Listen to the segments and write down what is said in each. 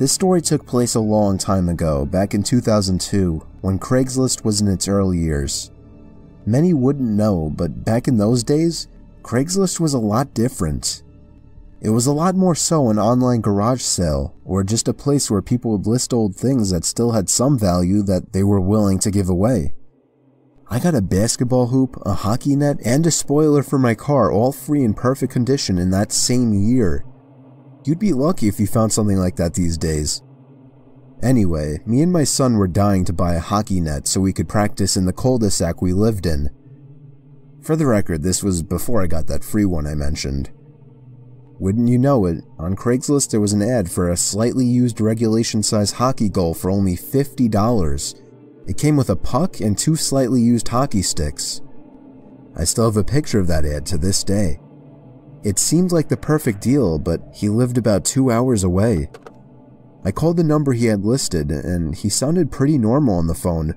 This story took place a long time ago, back in 2002, when Craigslist was in its early years. Many wouldn't know, but back in those days, Craigslist was a lot different. It was a lot more so an online garage sale, or just a place where people would list old things that still had some value that they were willing to give away. I got a basketball hoop, a hockey net, and a spoiler for my car, all free in perfect condition in that same year. You'd be lucky if you found something like that these days. Anyway, me and my son were dying to buy a hockey net so we could practice in the cul-de-sac we lived in. For the record, this was before I got that free one I mentioned. Wouldn't you know it, on Craigslist there was an ad for a slightly used regulation-size hockey goal for only $50. It came with a puck and 2 slightly used hockey sticks. I still have a picture of that ad to this day. It seemed like the perfect deal, but he lived about 2 hours away. I called the number he had listed, and he sounded pretty normal on the phone.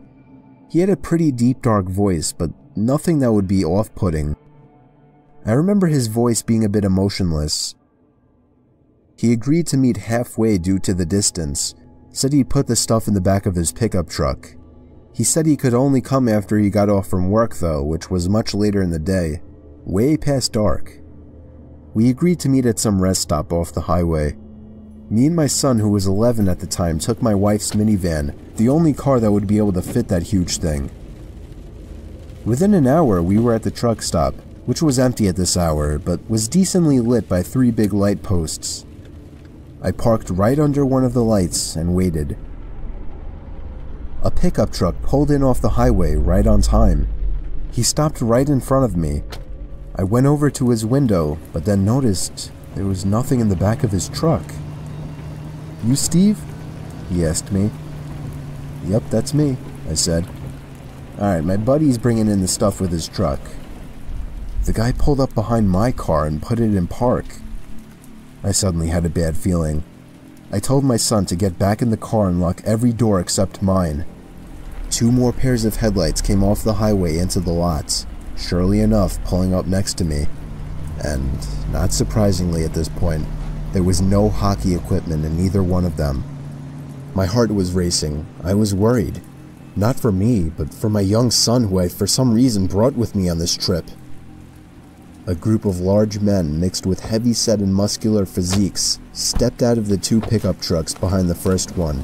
He had a pretty deep dark voice, but nothing that would be off-putting. I remember his voice being a bit emotionless. He agreed to meet halfway due to the distance, said he'd put the stuff in the back of his pickup truck. He said he could only come after he got off from work though, which was much later in the day, way past dark. We agreed to meet at some rest stop off the highway. Me and my son, who was 11 at the time, took my wife's minivan, the only car that would be able to fit that huge thing. Within an hour, we were at the truck stop, which was empty at this hour, but was decently lit by 3 big light posts. I parked right under one of the lights and waited. A pickup truck pulled in off the highway right on time. He stopped right in front of me. I went over to his window, but then noticed there was nothing in the back of his truck. "You Steve?" he asked me. "Yep, that's me," I said. "Alright, my buddy's bringing in the stuff with his truck." The guy pulled up behind my car and put it in park. I suddenly had a bad feeling. I told my son to get back in the car and lock every door except mine. 2 more pairs of headlights came off the highway into the lots, surely enough pulling up next to me. And, not surprisingly at this point, there was no hockey equipment in either one of them. My heart was racing. I was worried. Not for me, but for my young son who I for some reason brought with me on this trip. A group of large men mixed with heavy-set and muscular physiques stepped out of the 2 pickup trucks behind the first one.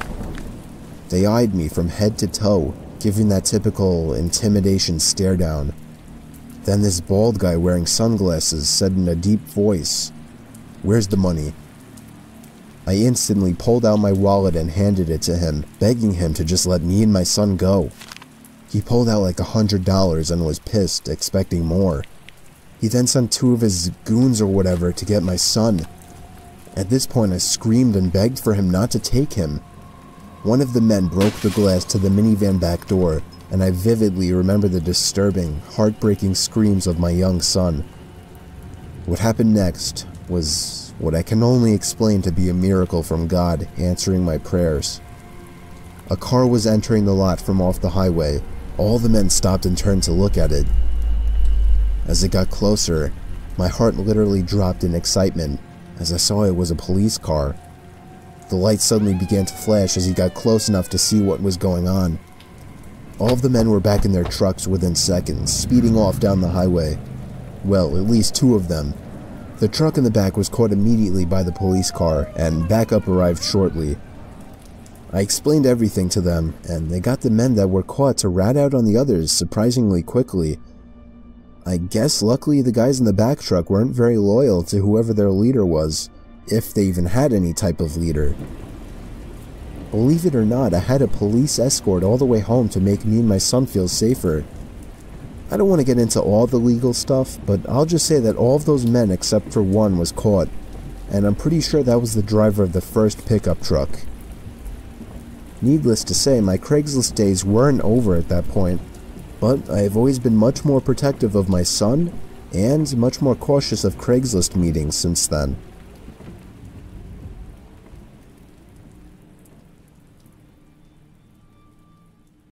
They eyed me from head to toe, giving that typical intimidation stare down. Then this bald guy wearing sunglasses said in a deep voice, "Where's the money?" I instantly pulled out my wallet and handed it to him, begging him to just let me and my son go. He pulled out like $100 and was pissed, expecting more. He then sent 2 of his goons or whatever to get my son. At this point I screamed and begged for him not to take him. One of the men broke the glass to the minivan back door, and I vividly remember the disturbing, heartbreaking screams of my young son. What happened next was what I can only explain to be a miracle from God answering my prayers. A car was entering the lot from off the highway. All the men stopped and turned to look at it. As it got closer, my heart literally dropped in excitement as I saw it was a police car. The lights suddenly began to flash as he got close enough to see what was going on. All of the men were back in their trucks within seconds, speeding off down the highway. Well, at least 2 of them. The truck in the back was caught immediately by the police car, and backup arrived shortly. I explained everything to them, and they got the men that were caught to rat out on the others surprisingly quickly. I guess luckily the guys in the back truck weren't very loyal to whoever their leader was, if they even had any type of leader. Believe it or not, I had a police escort all the way home to make me and my son feel safer. I don't want to get into all the legal stuff, but I'll just say that all of those men except for one was caught, and I'm pretty sure that was the driver of the first pickup truck. Needless to say, my Craigslist days weren't over at that point, but I have always been much more protective of my son, and much more cautious of Craigslist meetings since then.